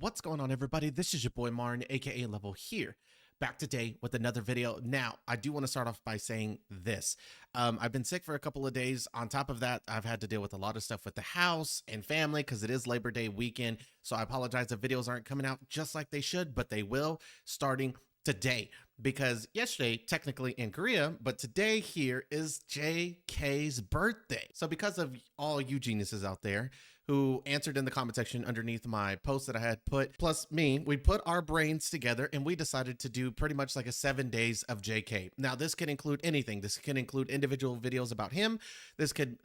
What's going on, everybody? This is your boy Martin, aka Level, here, back today with another video. Now, I do want to start off by saying this. I've been sick for a couple of days. On top of that, I've had to deal with a lot of stuff with the house and family because it is Labor Day weekend. So I apologize if videos aren't coming out just like they should, but they will starting today, because yesterday technically in Korea, but today here is JK's birthday. So because of all you geniuses out there who answered in the comment section underneath my post that I had put, plus me, we put our brains together and we decided to do pretty much like a 7 days of JK. Now this can include anything. This can include individual videos about him. This could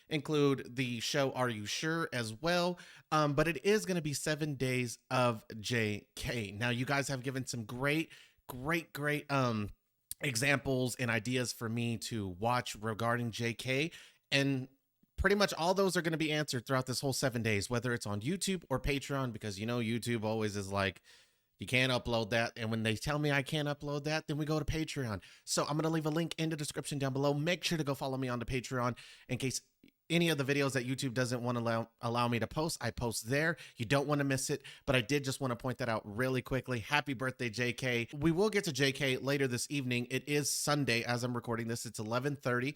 include the show Are You Sure as well. But it is going to be 7 days of JK. Now you guys have given some great examples and ideas for me to watch regarding JK, and pretty much all those are going to be answered throughout this whole 7 days, whether it's on YouTube or Patreon, because you know YouTube always is like, you can't upload that, and when they tell me I can't upload that, then we go to Patreon. So I'm going to leave a link in the description down below. Make sure to go follow me on the Patreon in case any of the videos that YouTube doesn't want to allow me to post, I post there. You don't want to miss it, but I did just want to point that out really quickly. Happy birthday, JK. We will get to JK later this evening. It is Sunday as I'm recording this. It's 11:30.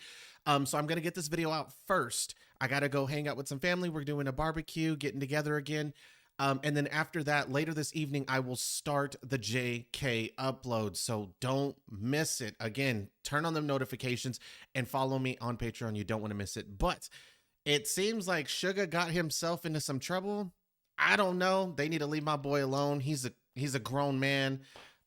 So I'm going to get this video out first. I got to go hang out with some family. We're doing a barbecue, getting together again. And then after that, later this evening, I will start the JK upload. So don't miss it. Again, turn on the notifications and follow me on Patreon. You don't want to miss it. But it seems like Suga got himself into some trouble. I don't know. They need to leave my boy alone. He's a grown man.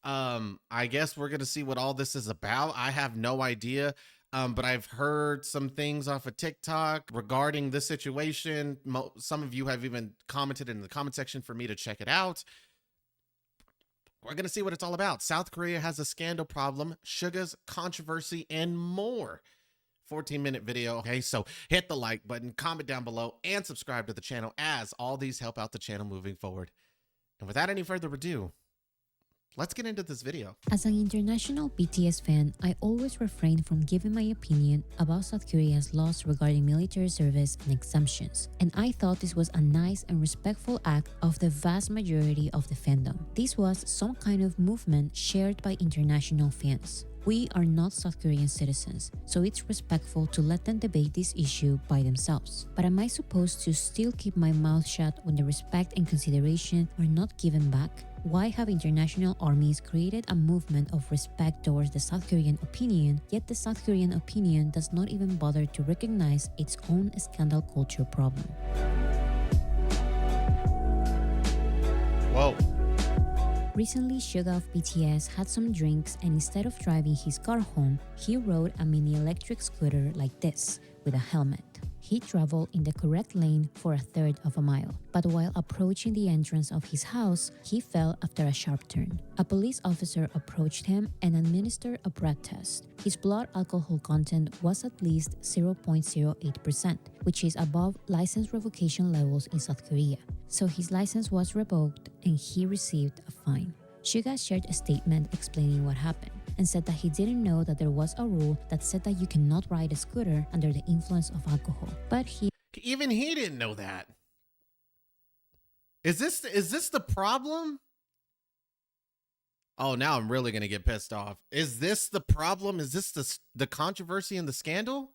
I guess we're going to see what all this is about. I have no idea. But I've heard some things off of TikTok regarding this situation. Some of you have even commented in the comment section for me to check it out. We're going to see what it's all about. South Korea has a scandal problem, Suga's controversy, and more. 14-minute video. Okay, so hit the like button, comment down below, and subscribe to the channel, as all these help out the channel moving forward. And without any further ado, let's get into this video. As an international BTS fan, I always refrain from giving my opinion about South Korea's laws regarding military service and exemptions, and I thought this was a nice and respectful act of the vast majority of the fandom. This was some kind of movement shared by international fans. We are not South Korean citizens, so it's respectful to let them debate this issue by themselves. But am I supposed to still keep my mouth shut when the respect and consideration are not given back? Why have international armies created a movement of respect towards the South Korean opinion, yet the South Korean opinion does not even bother to recognize its own scandal culture problem? Whoa. Recently, Suga of BTS had some drinks, and instead of driving his car home, he rode a mini electric scooter like this, with a helmet. He traveled in the correct lane for 1/3 of a mile, but while approaching the entrance of his house, he fell after a sharp turn. A police officer approached him and administered a breath test. His blood alcohol content was at least 0.08%, which is above license revocation levels in South Korea. So his license was revoked and he received a fine. Suga shared a statement explaining what happened, and said that he didn't know that there was a rule that said that you cannot ride a scooter under the influence of alcohol. But Even he didn't know that. Is this the problem? Oh, now I'm really gonna get pissed off. Is this the problem? Is this the controversy and the scandal?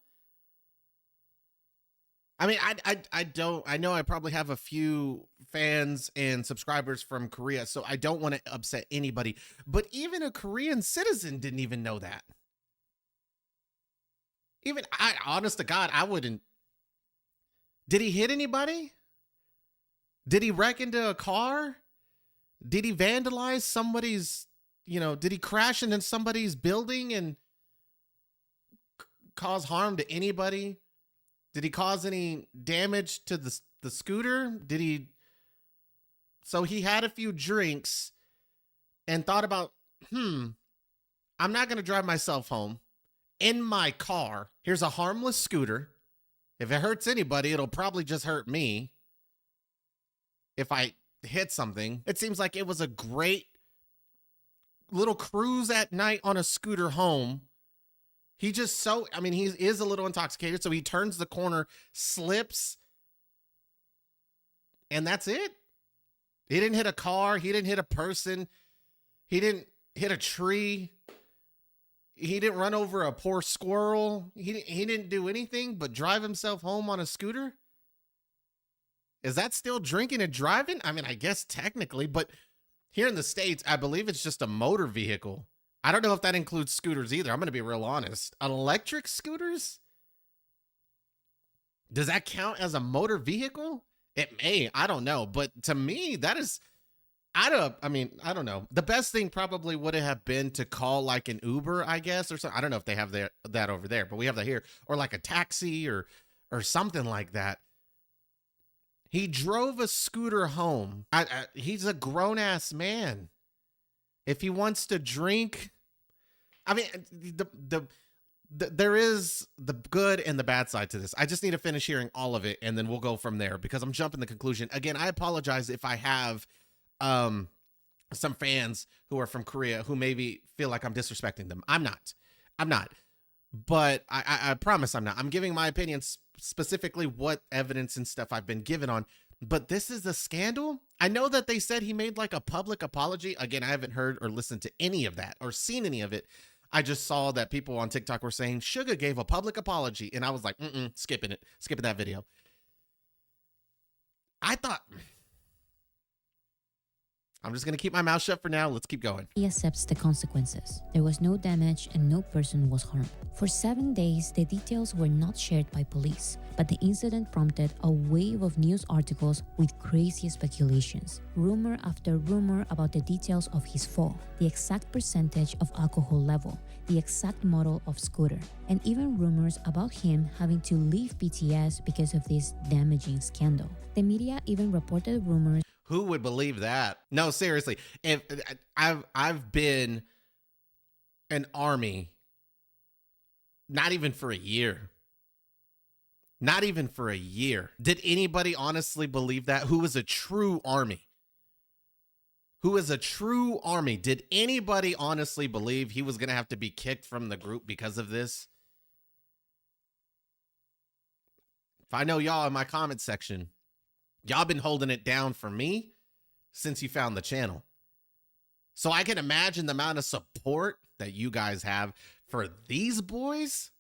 I mean, I know I probably have a few fans and subscribers from Korea, so I don't want to upset anybody, but even a Korean citizen didn't even know that. Even honest to God, I wouldn't. Did he hit anybody? Did he wreck into a car? Did he vandalize somebody's, did he crash into somebody's building and cause harm to anybody? Did he cause any damage to the scooter? Did he? So he had a few drinks and thought about, I'm not going to drive myself home in my car. Here's a harmless scooter. If it hurts anybody, it'll probably just hurt me if I hit something. It seems like it was a great little cruise at night on a scooter home. He just he is a little intoxicated, so he turns the corner, slips, and that's it. He didn't hit a car. He didn't hit a person. He didn't hit a tree. He didn't run over a poor squirrel. He didn't do anything but drive himself home on a scooter. Is that still drinking and driving? I mean, I guess technically, but here in the States, I believe it's just a motor vehicle. I don't know if that includes scooters either. I'm going to be real honest. Electric scooters? Does that count as a motor vehicle? It may. I don't know. But to me, that is, I don't know. The best thing probably would have been to call like an Uber, I guess, or something. I don't know if they have that over there, but we have that here. Or like a taxi or something like that. He drove a scooter home. He's a grown-ass man. If he wants to drink, I mean, there is the good and the bad side to this. I just need to finish hearing all of it, and then we'll go from there because I'm jumping the conclusion. Again, I apologize if I have some fans who are from Korea who maybe feel like I'm disrespecting them. I'm not. But I promise I'm not. I'm giving my opinions, specifically what evidence and stuff I've been given on. But this is a scandal. I know that they said he made like a public apology. Again, I haven't heard or listened to any of that or seen any of it. I just saw that people on TikTok were saying Suga gave a public apology. And I was like, skipping that video. I thought, I'm just going to keep my mouth shut for now. Let's keep going. He accepts the consequences. There was no damage and no person was harmed. For 7 days, the details were not shared by police, but the incident prompted a wave of news articles with crazy speculations. Rumor after rumor about the details of his fall, the exact percentage of alcohol level, the exact model of scooter, and even rumors about him having to leave BTS because of this damaging scandal. The media even reported rumors. Who would believe that? No, seriously. If I've been an army, not even for a year. Not even for a year. Did anybody honestly believe that? Who is a true army? Who is a true army? Did anybody honestly believe he was going to have to be kicked from the group because of this? If I know y'all in my comment section, y'all been holding it down for me since you found the channel. So I can imagine the amount of support that you guys have for these boys.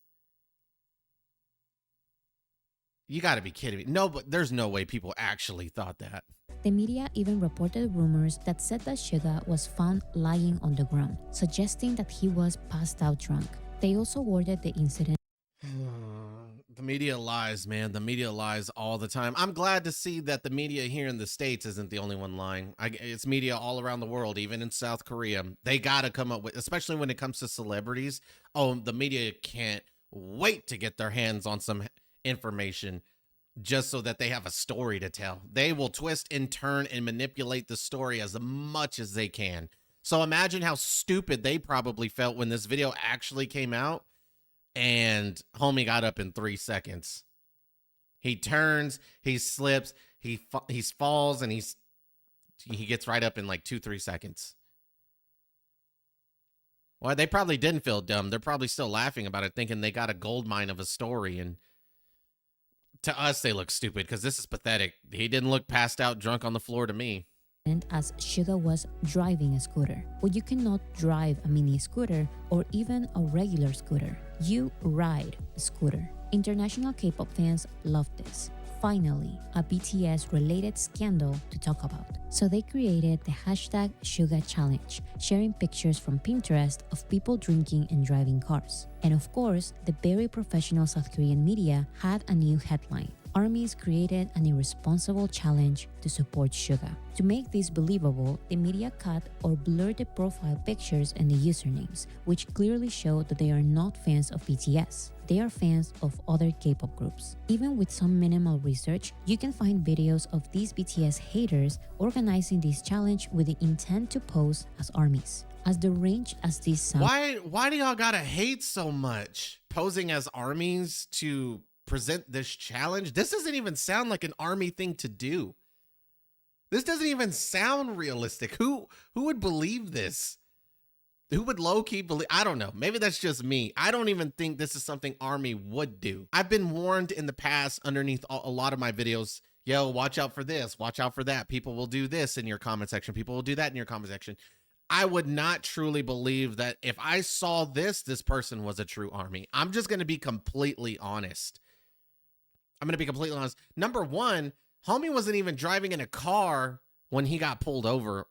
You got to be kidding me. No, but there's no way people actually thought that. The media even reported rumors that said that Suga was found lying on the ground, suggesting that he was passed out drunk. They also worded the incident. The media lies, man. The media lies all the time. I'm glad to see that the media here in the States isn't the only one lying. It's media all around the world, even in South Korea. They got to come up with, especially when it comes to celebrities. Oh, the media can't wait to get their hands on some information just so that they have a story to tell. They will twist and turn and manipulate the story as much as they can. So imagine how stupid they probably felt when this video actually came out. And homie got up in 3 seconds. He turns, he slips, he falls, and he gets right up in like 2-3 seconds. Well, they probably didn't feel dumb. They're probably still laughing about it, thinking they got a gold mine of a story. And to us, they look stupid because this is pathetic. He didn't look passed out drunk on the floor to me. As Suga was driving a scooter. But you cannot drive a mini scooter or even a regular scooter. You ride a scooter. International K-pop fans love this. Finally, a BTS-related scandal to talk about. So they created the hashtag Suga Challenge, sharing pictures from Pinterest of people drinking and driving cars. And of course, the very professional South Korean media had a new headline. Armies created an irresponsible challenge to support Suga. To make this believable, the media cut or blurred the profile pictures and the usernames, which clearly show that they are not fans of BTS. They are fans of other K-pop groups. Even with some minimal research, you can find videos of these BTS haters organizing this challenge with the intent to pose as armies. As deranged as this sounds, why do y'all gotta hate so much? Posing as armies to present this challenge? This doesn't even sound like an army thing to do. This doesn't even sound realistic. Who would believe this? Who would low-key believe? I don't know. Maybe that's just me. I don't even think this is something army would do. I've been warned in the past underneath a lot of my videos. yo, watch out for this, watch out for that. People will do this in your comment section. People will do that in your comment section. I would not truly believe that if I saw this person was a true army. I'm just going to be completely honest. Number one, homie wasn't even driving in a car when he got pulled over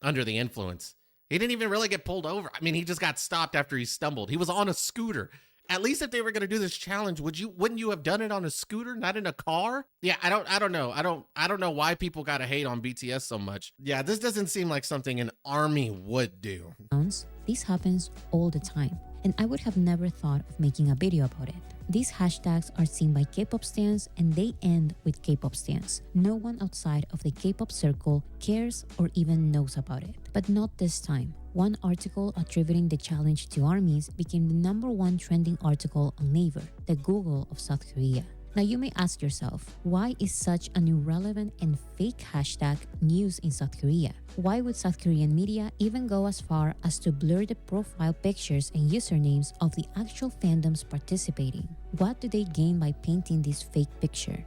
under the influence. He didn't even really get pulled over. I mean, he just got stopped after he stumbled. He was on a scooter. At least if they were going to do this challenge, wouldn't you have done it on a scooter, not in a car? Yeah, I don't know. I don't know why people got to hate on BTS so much. Yeah, this doesn't seem like something an army would do. This happens all the time, and I would have never thought of making a video about it. These hashtags are seen by K-pop stans and they end with K-pop stans. No one outside of the K-pop circle cares or even knows about it. But not this time. One article attributing the challenge to armies became the #1 trending article on Naver, the Google of South Korea. Now you may ask yourself, why is such an irrelevant and fake hashtag news in South Korea? Why would South Korean media even go as far as to blur the profile pictures and usernames of the actual fandoms participating? What do they gain by painting this fake picture?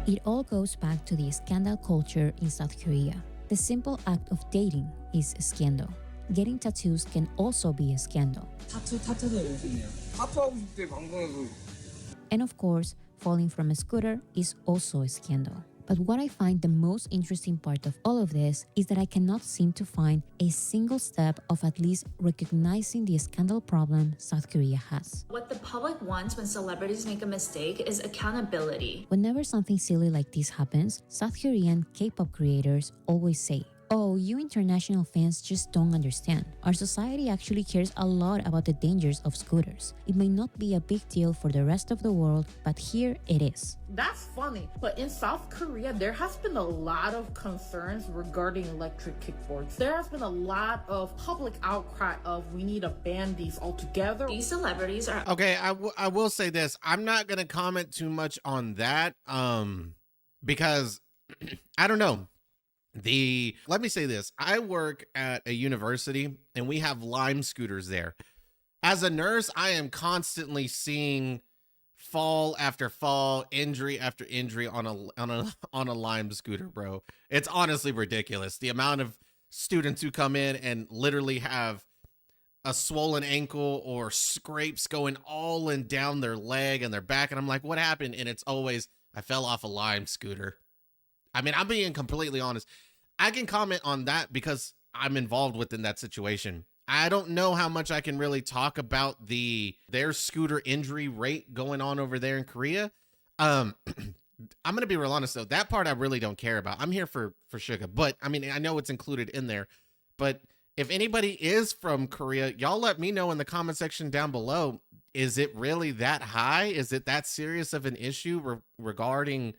It all goes back to the scandal culture in South Korea. The simple act of dating is a scandal. Getting tattoos can also be a scandal. And of course, falling from a scooter is also a scandal. But what I find the most interesting part of all of this is that I cannot seem to find a single step of at least recognizing the scandal problem South Korea has. What the public wants when celebrities make a mistake is accountability. Whenever something silly like this happens, South Korean K-pop creators always say, "Oh, you international fans just don't understand. Our society actually cares a lot about the dangers of scooters. It may not be a big deal for the rest of the world, but here it is." That's funny, but in South Korea, there has been a lot of concerns regarding electric kickboards. There has been a lot of public outcry of we need to ban these altogether. These celebrities are Okay, I will say this. I'm not going to comment too much on that because I don't know. Let me say this. I work at a university and we have Lime scooters there. As a nurse, I am constantly seeing fall after fall, injury after injury on a Lime scooter, bro. It's honestly ridiculous. The amount of students who come in and literally have a swollen ankle or scrapes going all and down their leg and their back, and I'm like, what happened? And it's always, I fell off a Lime scooter. I mean, I'm being completely honest. I can comment on that because I'm involved within that situation. I don't know how much I can really talk about their scooter injury rate going on over there in Korea. I'm going to be real honest though. That part I really don't care about. I'm here for suga, but I mean, I know it's included in there, but if anybody is from Korea, y'all let me know in the comment section down below. Is it really that high? Is it that serious of an issue regarding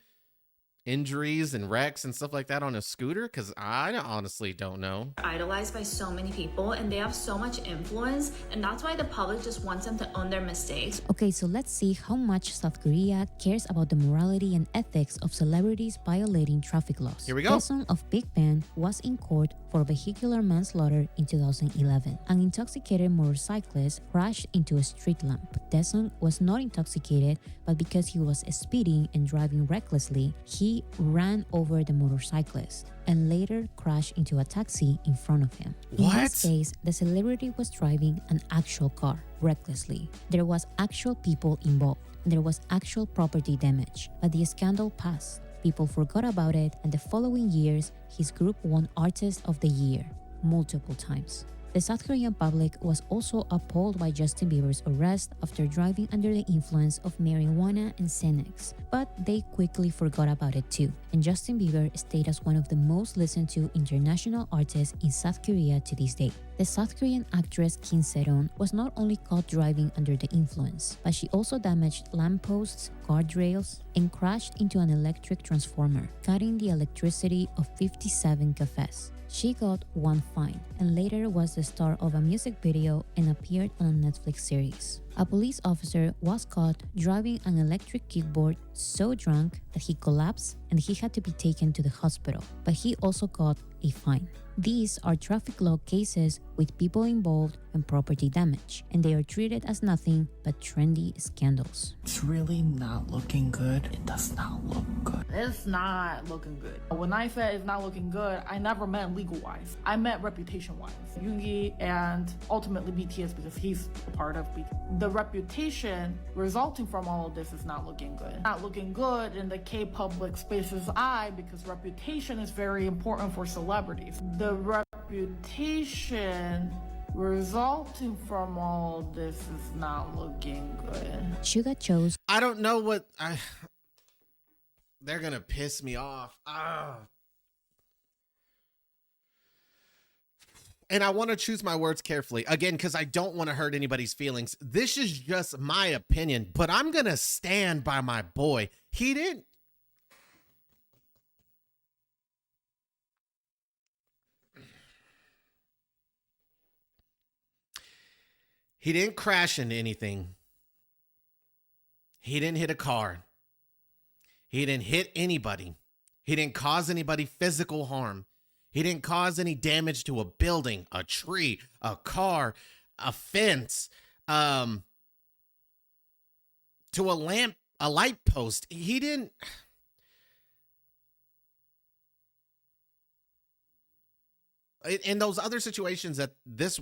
injuries and wrecks and stuff like that on a scooter? Because I honestly don't know. idolized by so many people and they have so much influence, and that's why the public just wants them to own their mistakes. Okay, so let's see how much South Korea cares about the morality and ethics of celebrities violating traffic laws. Here we go. Daesung of Big Bang was in court for vehicular manslaughter in 2011. An intoxicated motorcyclist crashed into a street lamp. Daesung was not intoxicated, but because he was speeding and driving recklessly, he ran over the motorcyclist and later crashed into a taxi in front of him. What? In this case, the celebrity was driving an actual car recklessly. There was actual people involved. There was actual property damage, but the scandal passed. People forgot about it, and the following years, his group won Artist of the Year multiple times. The South Korean public was also appalled by Justin Bieber's arrest after driving under the influence of marijuana and Xanax, but they quickly forgot about it too, and Justin Bieber stayed as one of the most listened to international artists in South Korea to this day. The South Korean actress Kim Se-ron was not only caught driving under the influence, but she also damaged lampposts, guardrails, and crashed into an electric transformer, cutting the electricity of 57 cafes. She got one fine and later was the star of a music video and appeared on a Netflix series. A police officer was caught driving an electric kickboard so drunk that he collapsed and he had to be taken to the hospital. But he also got a fine. These are traffic law cases with people involved and property damage, and they are treated as nothing but trendy scandals. It's really not looking good. It does not look good. It's not looking good. When I said it's not looking good, I never meant legal-wise. I meant reputation-wise. Yoongi and ultimately BTS, because he's a part of BTS. The reputation resulting from all of this is not looking good. Not looking good in the K-public space's eye, because reputation is very important for celebrities. The reputation resulting from all this is not looking good. Suga chose. I don't know what they're gonna piss me off. And I want to choose my words carefully again, because I don't want to hurt anybody's feelings. This is just my opinion, but I'm gonna stand by my boy. He didn't crash into anything. He didn't hit a car. He didn't hit anybody. He didn't cause anybody physical harm. He didn't cause any damage to a building, a tree, a car, a fence, to a lamp, a light post. He didn't. In those other situations that this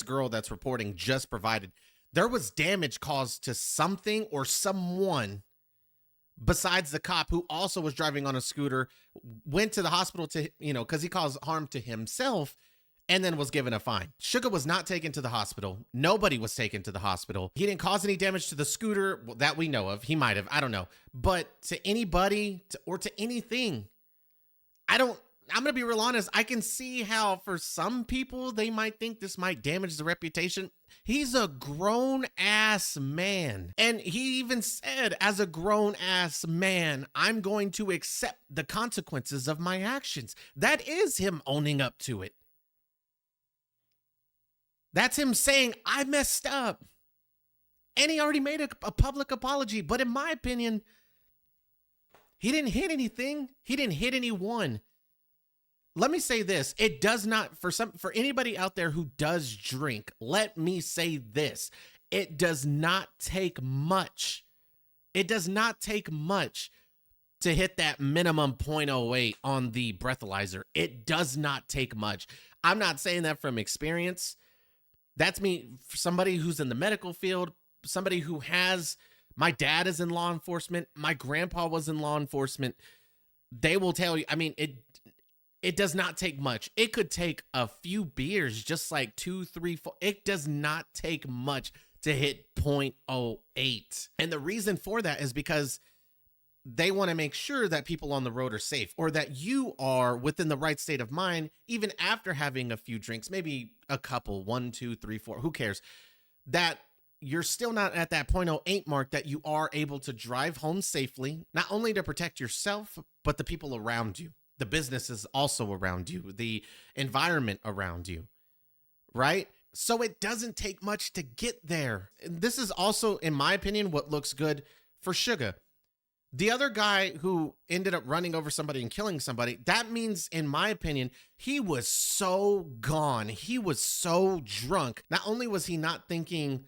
girl that's reporting just provided, there was damage caused to something or someone besides the cop, who also was driving on a scooter, went to the hospital to, because he caused harm to himself, and then was given a fine. Suga was not taken to the hospital. Nobody was taken to the hospital. He didn't cause any damage to the scooter that we know of. He might have, I don't know. But to anybody or to anything, I'm going to be real honest. I can see how for some people, they might think this might damage the reputation. He's a grown ass man. And he even said, as a grown ass man, I'm going to accept the consequences of my actions. That is him owning up to it. That's him saying, I messed up. And he already made a public apology. But in my opinion, he didn't hit anything. He didn't hit anyone. Let me say this. It does not, for anybody out there who does drink, let me say this. It does not take much. It does not take much to hit that minimum 0.08 on the breathalyzer. It does not take much. I'm not saying that from experience. That's me, somebody who's in the medical field, somebody who has, my dad is in law enforcement, my grandpa was in law enforcement. They will tell you, it does not take much. It could take a few beers, just like 2, 3, 4. It does not take much to hit 0.08. And the reason for that is because they want to make sure that people on the road are safe, or that you are within the right state of mind, even after having a few drinks, maybe a couple, 1, 2, 3, 4, who cares? That you're still not at that 0.08 mark, that you are able to drive home safely, not only to protect yourself, but the people around you. The businesses also around you, the environment around you, right? So it doesn't take much to get there. And this is also, in my opinion, what looks good for Suga. The other guy who ended up running over somebody and killing somebody, that means, in my opinion, he was so gone. He was so drunk. Not only was he not thinking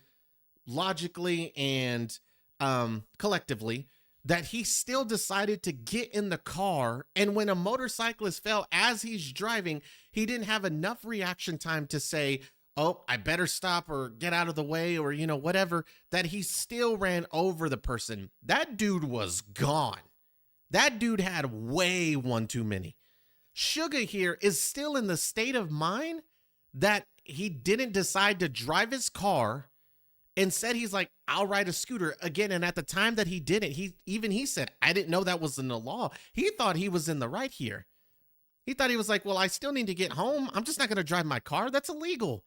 logically and collectively, that he still decided to get in the car, and when a motorcyclist fell as he's driving, he didn't have enough reaction time to say, oh, I better stop or get out of the way, or, whatever, that he still ran over the person. That dude was gone. That dude had way one too many. Suga here is still in the state of mind that he didn't decide to drive his car. Instead, he's like, I'll ride a scooter again. And at the time that he did it, he said, I didn't know that was in the law. He thought he was in the right here. He thought he was like, well, I still need to get home. I'm just not going to drive my car. That's illegal.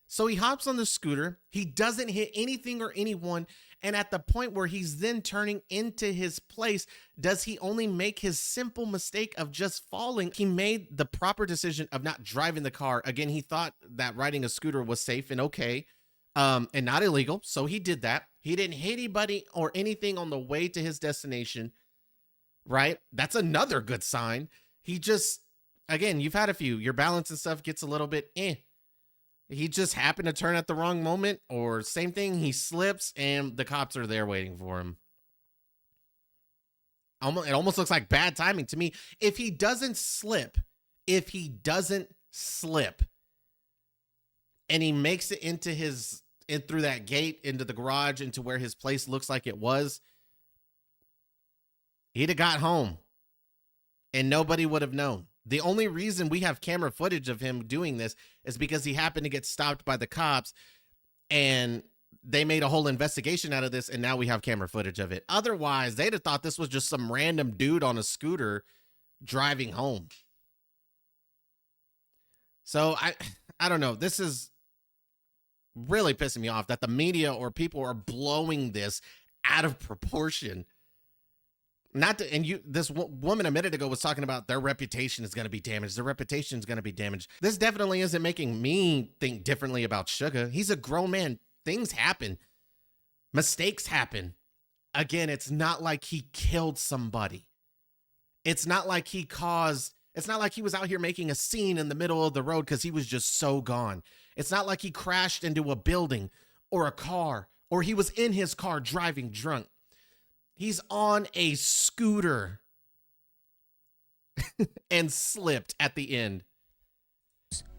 So he hops on the scooter. He doesn't hit anything or anyone. And at the point where he's then turning into his place, does he only make his simple mistake of just falling? He made the proper decision of not driving the car. Again, he thought that riding a scooter was safe and okay. And not illegal. So he did that. He didn't hit anybody or anything on the way to his destination, right? That's another good sign. He just, again, you've had a few. Your balance and stuff gets a little bit He just happened to turn at the wrong moment, or same thing, he slips and the cops are there waiting for him. It almost looks like bad timing to me. If he doesn't slip, and he makes it into through that gate, into the garage, into where his place looks like it was, he'd have got home and nobody would have known. The only reason we have camera footage of him doing this is because he happened to get stopped by the cops and they made a whole investigation out of this, and now we have camera footage of it. Otherwise, they'd have thought this was just some random dude on a scooter driving home. So I don't know. This is really pissing me off that the media or people are blowing this out of proportion. This woman a minute ago was talking about their reputation is going to be damaged. Their reputation is going to be damaged. This definitely isn't making me think differently about Suga. He's a grown man. Things happen. Mistakes happen. Again, it's not like he killed somebody. It's not like he was out here making a scene in the middle of the road because he was just so gone. It's not like he crashed into a building or a car, or he was in his car driving drunk. He's on a scooter and slipped at the end.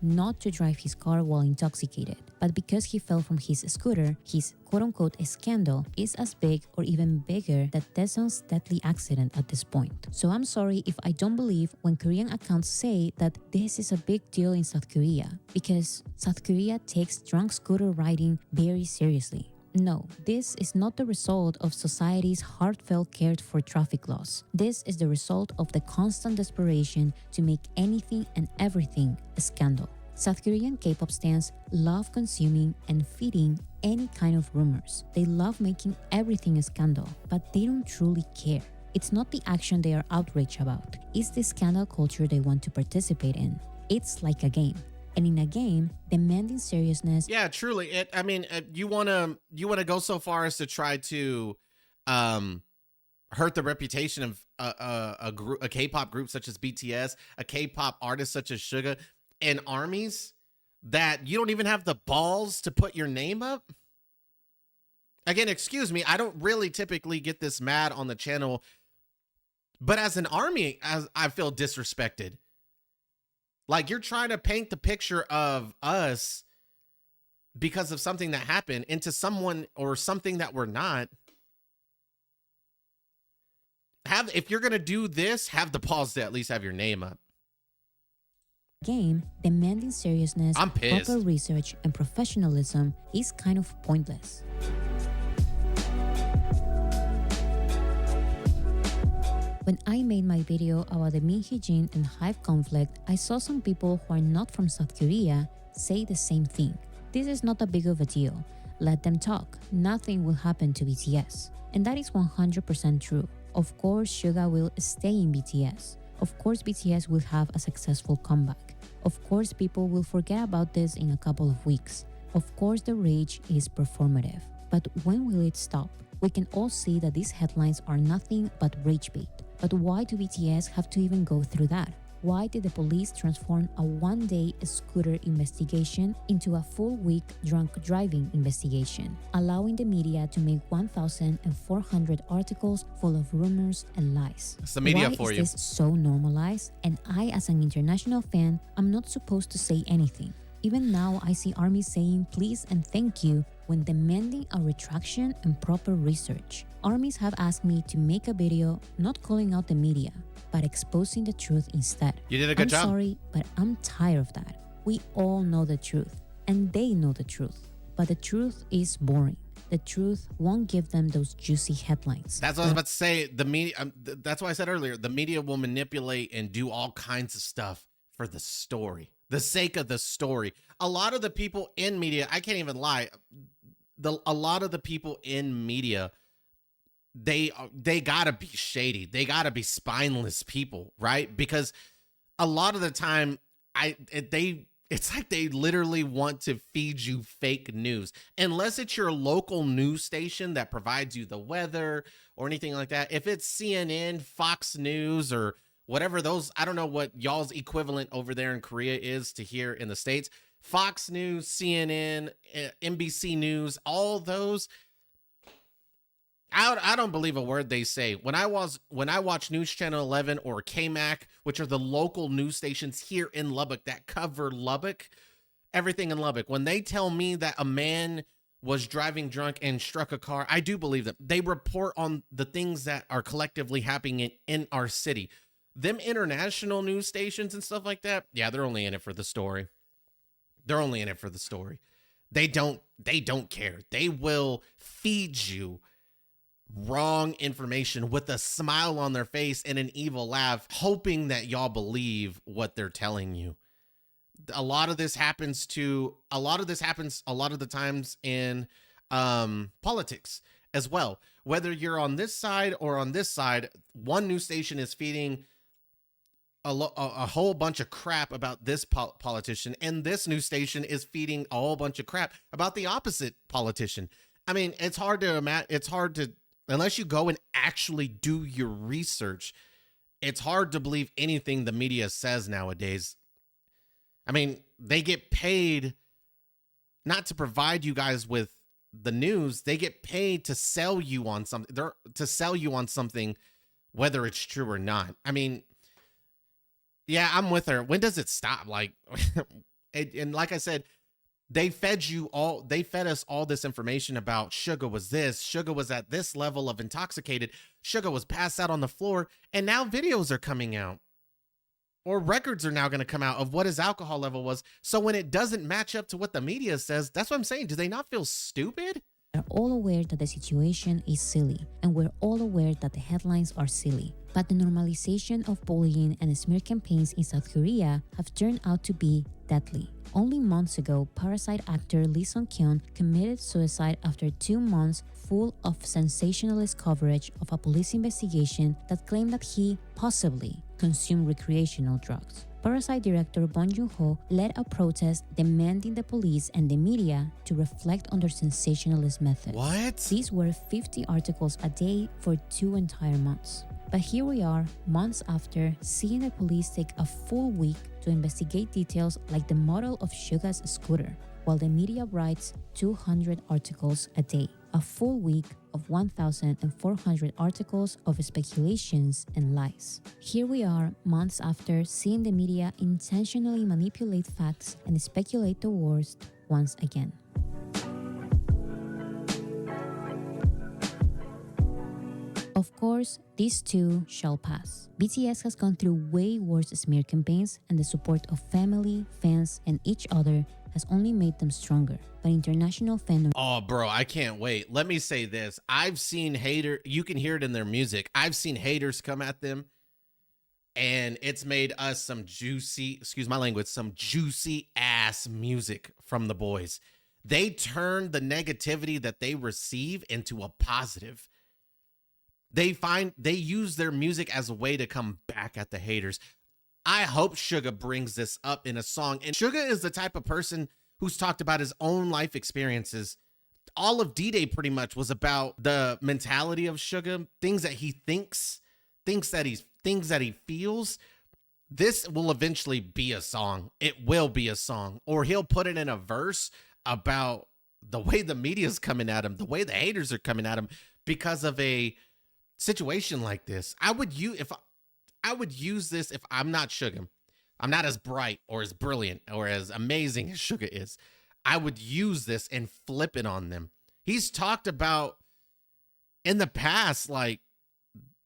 Not to drive his car while intoxicated, but because he fell from his scooter, his quote-unquote scandal is as big or even bigger than Daesung's deadly accident at this point. So I'm sorry if I don't believe when Korean accounts say that this is a big deal in South Korea, because South Korea takes drunk scooter riding very seriously. No, this is not the result of society's heartfelt care for traffic laws. This is the result of the constant desperation to make anything and everything a scandal. South Korean K-pop stans love consuming and feeding any kind of rumors. They love making everything a scandal, but they don't truly care. It's not the action they are outraged about. It's the scandal culture they want to participate in. It's like a game. And in a game, demanding seriousness. Yeah, truly. You wanna go so far as to try to hurt the reputation of a K-pop group such as BTS, a K-pop artist such as Suga, and armies that you don't even have the balls to put your name up? Again, excuse me, I don't really typically get this mad on the channel, but as an army, I feel disrespected. Like, you're trying to paint the picture of us because of something that happened into someone or something that we're not. If you're going to do this, have the balls to at least have your name up. Game, demanding seriousness, I'm pissed. proper research, and professionalism is kind of pointless. When I made my video about the Min Hee-jin and HYBE conflict, I saw some people who are not from South Korea say the same thing. This is not a big of a deal. Let them talk. Nothing will happen to BTS. And that is 100% true. Of course, Suga will stay in BTS. Of course, BTS will have a successful comeback. Of course, people will forget about this in a couple of weeks. Of course, the rage is performative. But when will it stop? We can all see that these headlines are nothing but rage bait. But why do BTS have to even go through that? Why did the police transform a one-day scooter investigation into a full-week drunk driving investigation, allowing the media to make 1,400 articles full of rumors and lies? It's the media Why for is you. this so normalized? And I, as an international fan, I'm not supposed to say anything. Even now, I see armies saying please and thank you when demanding a retraction and proper research. Armies have asked me to make a video not calling out the media, but exposing the truth instead. You did a good job. I'm sorry, but I'm tired of that. We all know the truth, and they know the truth. But the truth is boring. The truth won't give them those juicy headlines. That's what I was about to say. The media. That's why I said earlier, the media will manipulate and do all kinds of stuff for the story, the sake of the story. A lot of the people in media, I can't even lie. A lot of the people in media, they gotta be shady. They gotta be spineless people, right? Because a lot of the time, it's like they literally want to feed you fake news. Unless it's your local news station that provides you the weather or anything like that. If it's CNN, Fox News, or whatever those, I don't know what y'all's equivalent over there in Korea is to here in the States. Fox News, CNN, NBC News, all those. I don't believe a word they say. When I watch News Channel 11 or KMAC, which are the local news stations here in Lubbock that cover Lubbock, everything in Lubbock, when they tell me that a man was driving drunk and struck a car, I do believe them. They report on the things that are collectively happening in our city. Them international news stations and stuff like that, yeah, they're only in it for the story. They're only in it for the story. They don't care. They will feed you wrong information with a smile on their face and an evil laugh, hoping that y'all believe what they're telling you. A lot of this happens a lot of the times in politics as well. Whether you're on this side or on this side, one news station is feeding a whole bunch of crap about this politician, and this news station is feeding a whole bunch of crap about the opposite politician. I mean, it's hard to, unless you go and actually do your research, it's hard to believe anything the media says nowadays. I mean, they get paid not to provide you guys with the news. They get paid to sell you on something. To sell you on something, whether it's true or not. I mean, yeah, I'm with her. When does it stop? Like, and like I said, they fed us all this information about Suga was this, Suga was at this level of intoxicated, Suga was passed out on the floor, and now videos are coming out. Or records are now going to come out of what his alcohol level was. So when it doesn't match up to what the media says, that's what I'm saying. Do they not feel stupid? We're all aware that the situation is silly, and we're all aware that the headlines are silly. But the normalization of bullying and smear campaigns in South Korea have turned out to be deadly. Only months ago, Parasite actor Lee Sung-kyun committed suicide after 2 months full of sensationalist coverage of a police investigation that claimed that he possibly consumed recreational drugs. Parasite director Bong Joon-ho led a protest demanding the police and the media to reflect on their sensationalist methods. What? These were 50 articles a day for 2 entire months. But here we are, months after, seeing the police take a full week to investigate details like the model of Suga's scooter, while the media writes 200 articles a day. A full week of 1,400 articles of speculations and lies. Here we are, months after, seeing the media intentionally manipulate facts and speculate the worst once again. Of course, these too shall pass. BTS has gone through way worse smear campaigns, and the support of family, fans, and each other has only made them stronger. But international fandom... Oh, bro, I can't wait. Let me say this. I've seen you can hear it in their music. I've seen haters come at them, and it's made us some juicy, excuse my language, some juicy ass music from the boys. They turn the negativity that they receive into a positive. They use their music as a way to come back at the haters. I hope Suga brings this up in a song. And Suga is the type of person who's talked about his own life experiences. All of D-Day pretty much was about the mentality of Suga, things that he thinks that he feels. This will eventually be a song. It will be a song. Or he'll put it in a verse about the way the media's coming at him, the way the haters are coming at him because of a situation like this. I would use this if I'm not Suga. I'm not as bright or as brilliant or as amazing as Suga is. I would use this and flip it on them. He's talked about in the past, like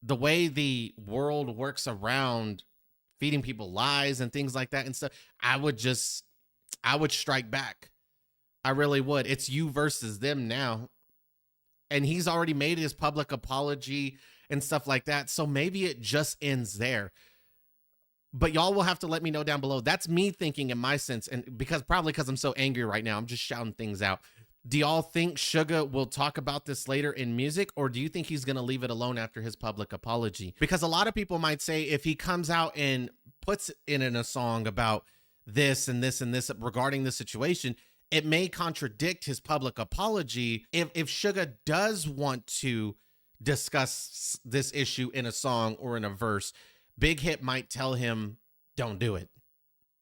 the way the world works around feeding people lies and things like that and stuff. I would strike back. I really would. It's you versus them now. And he's already made his public apology and stuff like that. So maybe it just ends there. But y'all will have to let me know down below. That's me thinking in my sense. And probably because I'm so angry right now, I'm just shouting things out. Do y'all think Suga will talk about this later in music? Or do you think he's going to leave it alone after his public apology? Because a lot of people might say if he comes out and puts it in a song about this and this and this regarding the situation, it may contradict his public apology. If Suga does want to discuss this issue in a song or in a verse, Big Hit might tell him, don't do it.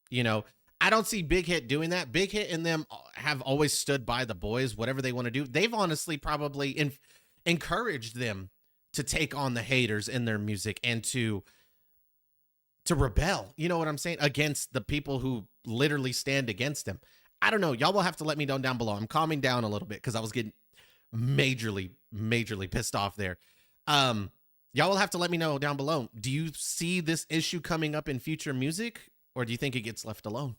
You know, I don't see Big Hit doing that. Big Hit and them have always stood by the boys, whatever they want to do. They've honestly probably encouraged them to take on the haters in their music and to rebel, you know what I'm saying, against the people who literally stand against them. I don't know. Y'all will have to let me know down below. I'm calming down a little bit because I was getting majorly pissed off there. Y'all will have to let me know down below. Do you see this issue coming up in future music, or do you think it gets left alone?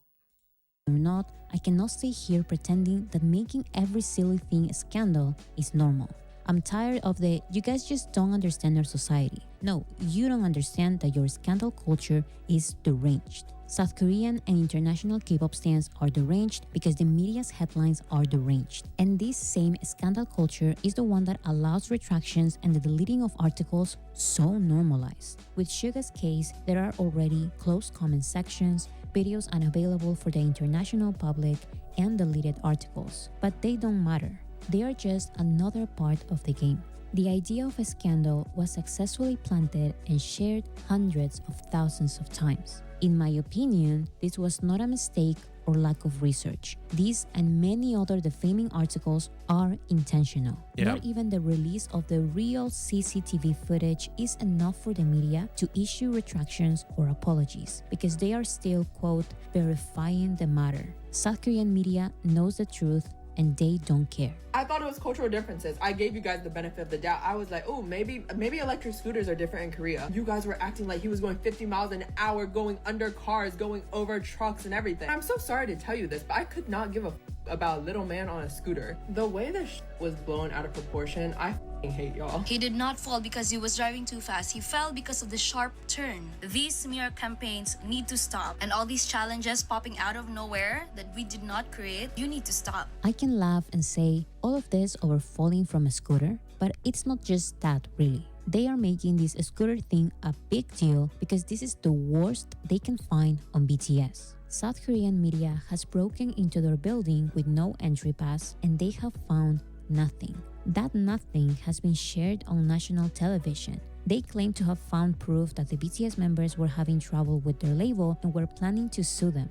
Or not, I cannot stay here pretending that making every silly thing a scandal is normal. I'm tired of the "you guys just don't understand our society." No, you don't understand that your scandal culture is deranged. South Korean and international K-pop stans are deranged because the media's headlines are deranged. And this same scandal culture is the one that allows retractions and the deleting of articles so normalized. With Suga's case, there are already closed comment sections, videos unavailable for the international public, and deleted articles. But they don't matter. They are just another part of the game. The idea of a scandal was successfully planted and shared hundreds of thousands of times. In my opinion, this was not a mistake or lack of research. These and many other defaming articles are intentional. Yeah. Not even the release of the real CCTV footage is enough for the media to issue retractions or apologies, because they are still, quote, verifying the matter. South Korean media knows the truth and they don't care. I thought it was cultural differences. I gave you guys the benefit of the doubt. I was like, oh, maybe electric scooters are different in Korea. You guys were acting like he was going 50 miles an hour, going under cars, going over trucks and everything. I'm so sorry to tell you this, but I could not give a about a little man on a scooter. The way this was blown out of proportion, I hate y'all. He did not fall because he was driving too fast. He fell because of the sharp turn. These smear campaigns need to stop. And all these challenges popping out of nowhere that we did not create, you need to stop. I can laugh and say all of this over falling from a scooter, but it's not just that really. They are making this scooter thing a big deal because this is the worst they can find on BTS. South Korean media has broken into their building with no entry pass and they have found nothing. That nothing has been shared on national television. They claim to have found proof that the BTS members were having trouble with their label and were planning to sue them.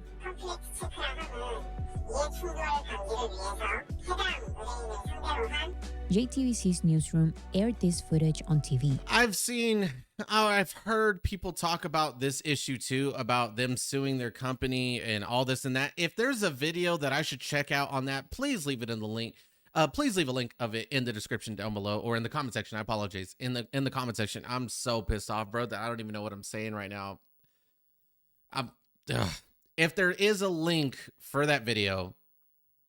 JTBC's newsroom aired this footage on TV. I've heard people talk about this issue too, about them suing their company and all this and that. If there's a video that I should check out on that, please leave it in the link. Please leave a link of it in the description down below or in the comment section. I apologize. In the comment section. I'm so pissed off, bro, that I don't even know what I'm saying right now. If there is a link for that video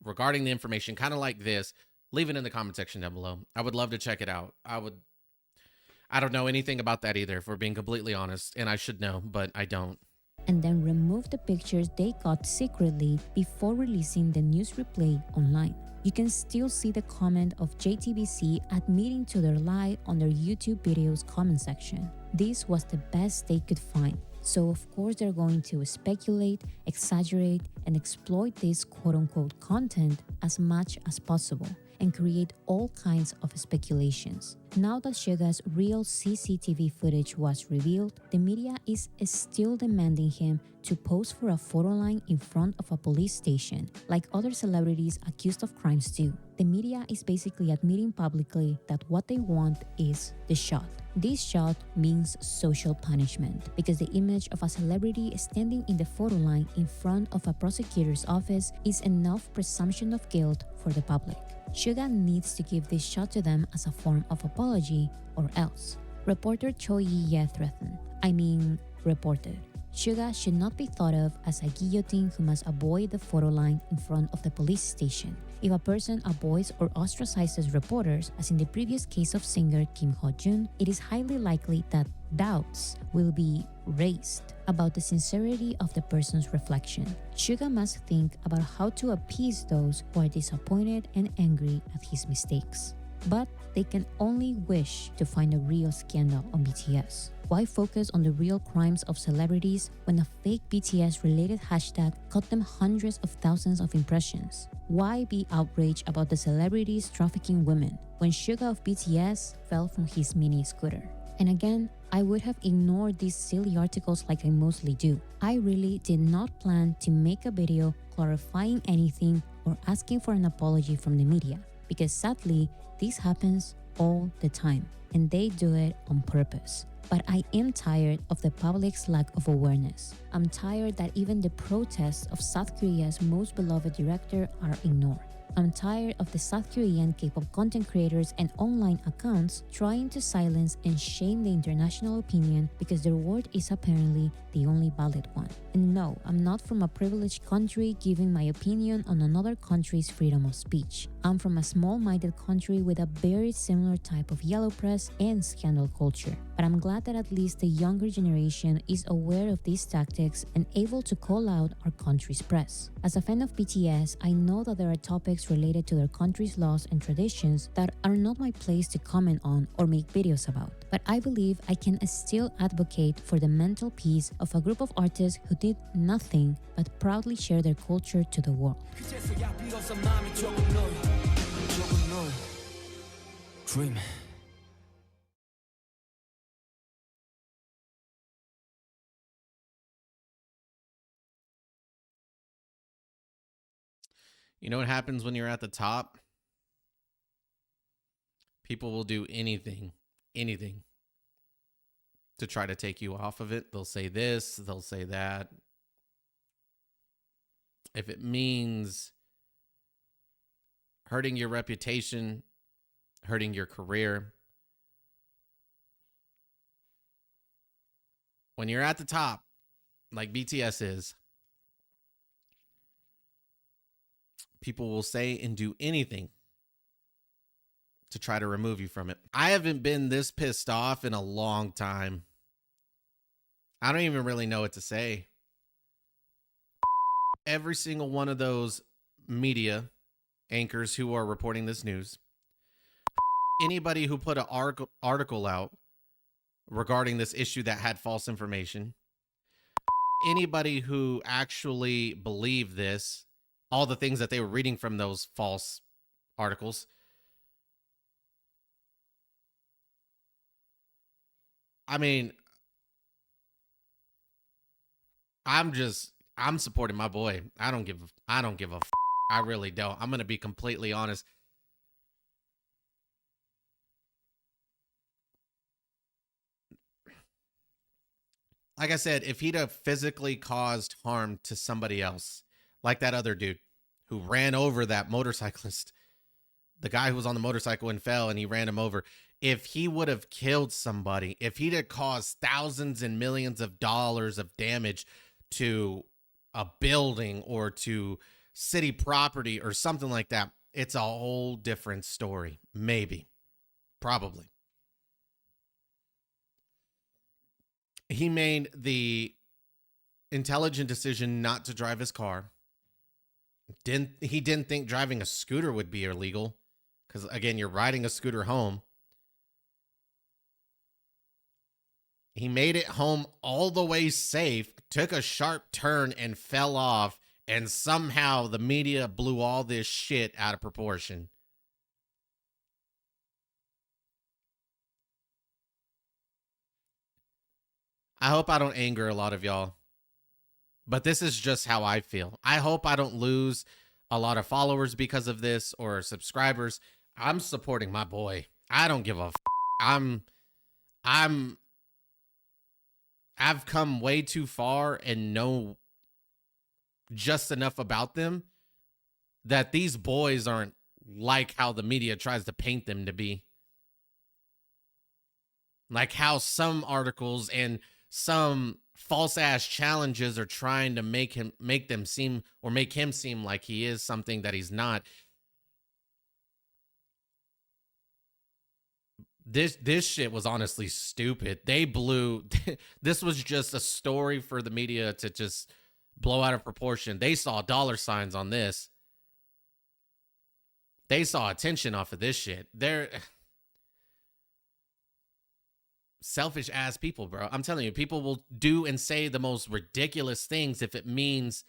regarding the information, kind of like this, leave it in the comment section down below. I would love to check it out. I don't know anything about that either, if we're being completely honest, and I should know, but I don't. And then remove the pictures they got secretly before releasing the news replay online. You can still see the comment of JTBC admitting to their lie on their YouTube videos comment section. This was the best they could find. So of course they're going to speculate, exaggerate, and exploit this quote-unquote content as much as possible and create all kinds of speculations. Now that Suga's real CCTV footage was revealed, the media is still demanding him to pose for a photo line in front of a police station, like other celebrities accused of crimes do. The media is basically admitting publicly that what they want is the shot. This shot means social punishment because the image of a celebrity standing in the photo line in front of a prosecutor's office is enough presumption of guilt for the public. Suga needs to give this shot to them as a form of apology or else. Reporter Choi Ye reported, Suga should not be thought of as a guillotine who must avoid the photo line in front of the police station. If a person avoids or ostracizes reporters, as in the previous case of singer Kim Ho-jun, it is highly likely that doubts will be raised about the sincerity of the person's reflection. Suga must think about how to appease those who are disappointed and angry at his mistakes. But they can only wish to find a real scandal on BTS. Why focus on the real crimes of celebrities when a fake BTS-related hashtag got them hundreds of thousands of impressions? Why be outraged about the celebrities trafficking women when Suga of BTS fell from his mini scooter? And again, I would have ignored these silly articles like I mostly do. I really did not plan to make a video clarifying anything or asking for an apology from the media, because sadly, this happens all the time, and they do it on purpose. But I am tired of the public's lack of awareness. I'm tired that even the protests of South Korea's most beloved director are ignored. I'm tired of the South Korean K-pop content creators and online accounts trying to silence and shame the international opinion because their word is apparently the only valid one. And no, I'm not from a privileged country giving my opinion on another country's freedom of speech. I'm from a small-minded country with a very similar type of yellow press and scandal culture. But I'm glad that at least the younger generation is aware of these tactics and able to call out our country's press. As a fan of BTS, I know that there are topics related to their country's laws and traditions that are not my place to comment on or make videos about. But I believe I can still advocate for the mental peace of a group of artists who did nothing but proudly share their culture to the world. Dream. You know what happens when you're at the top? People will do anything to try to take you off of it. They'll say this, they'll say that. If it means hurting your reputation, hurting your career. When you're at the top, like BTS is, people will say and do anything to try to remove you from it. I haven't been this pissed off in a long time. I don't even really know what to say. Every single one of those media anchors who are reporting this news, anybody who put an article out regarding this issue that had false information, anybody who actually believed this, all the things that they were reading from those false articles. I mean, I'm supporting my boy. I don't give a I really don't. I'm going to be completely honest. Like I said, if he'd have physically caused harm to somebody else, like that other dude who ran over that motorcyclist, the guy who was on the motorcycle and fell and he ran him over. If he would have killed somebody, if he'd have caused thousands and millions of dollars of damage to a building or to city property or something like that, it's a whole different story. Maybe. Probably. He made the intelligent decision not to drive his car. He didn't think driving a scooter would be illegal because, again, you're riding a scooter home. He made it home all the way safe, took a sharp turn and fell off, and somehow the media blew all this shit out of proportion. I hope I don't anger a lot of y'all, but this is just how I feel. I hope I don't lose a lot of followers because of this or subscribers. I'm supporting my boy. I don't give a I've come way too far and know just enough about them that these boys aren't like how the media tries to paint them to be. Like how some articles and some false ass challenges are trying to make him seem like he is something that he's not. This shit was honestly stupid. They blew this was just a story for the media to just blow out of proportion. They saw dollar signs on this. They saw attention off of this shit. They're selfish ass people, bro. I'm telling you, people will do and say the most ridiculous things if it means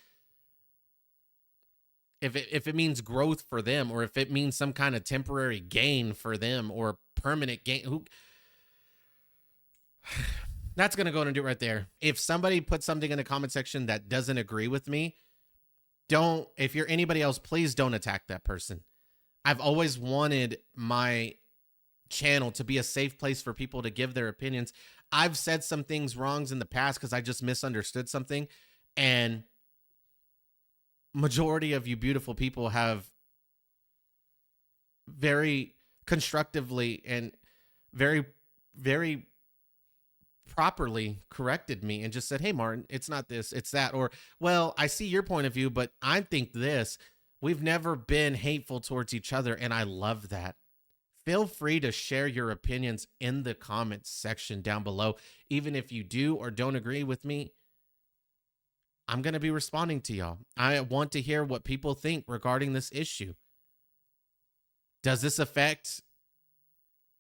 if it means growth for them, or if it means some kind of temporary gain for them or permanent gain. That's going to go and do it right there. If somebody puts something in the comment section that doesn't agree with me, if you're anybody else, please don't attack that person. I've always wanted my channel to be a safe place for people to give their opinions. I've said some things wrongs in the past because I just misunderstood something, and majority of you beautiful people have very constructively and very, very properly corrected me and just said, hey, Martin, it's not this, it's that. Or, well, I see your point of view, but I think this. We've never been hateful towards each other, and I love that. Feel free to share your opinions in the comments section down below. Even if you do or don't agree with me, I'm going to be responding to y'all. I want to hear what people think regarding this issue. Does this affect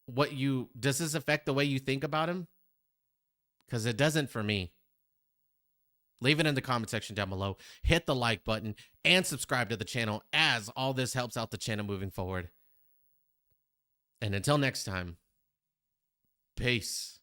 the way you think about him? Because it doesn't for me. Leave it in the comment section down below. Hit the like button and subscribe to the channel, as all this helps out the channel moving forward. And until next time, peace.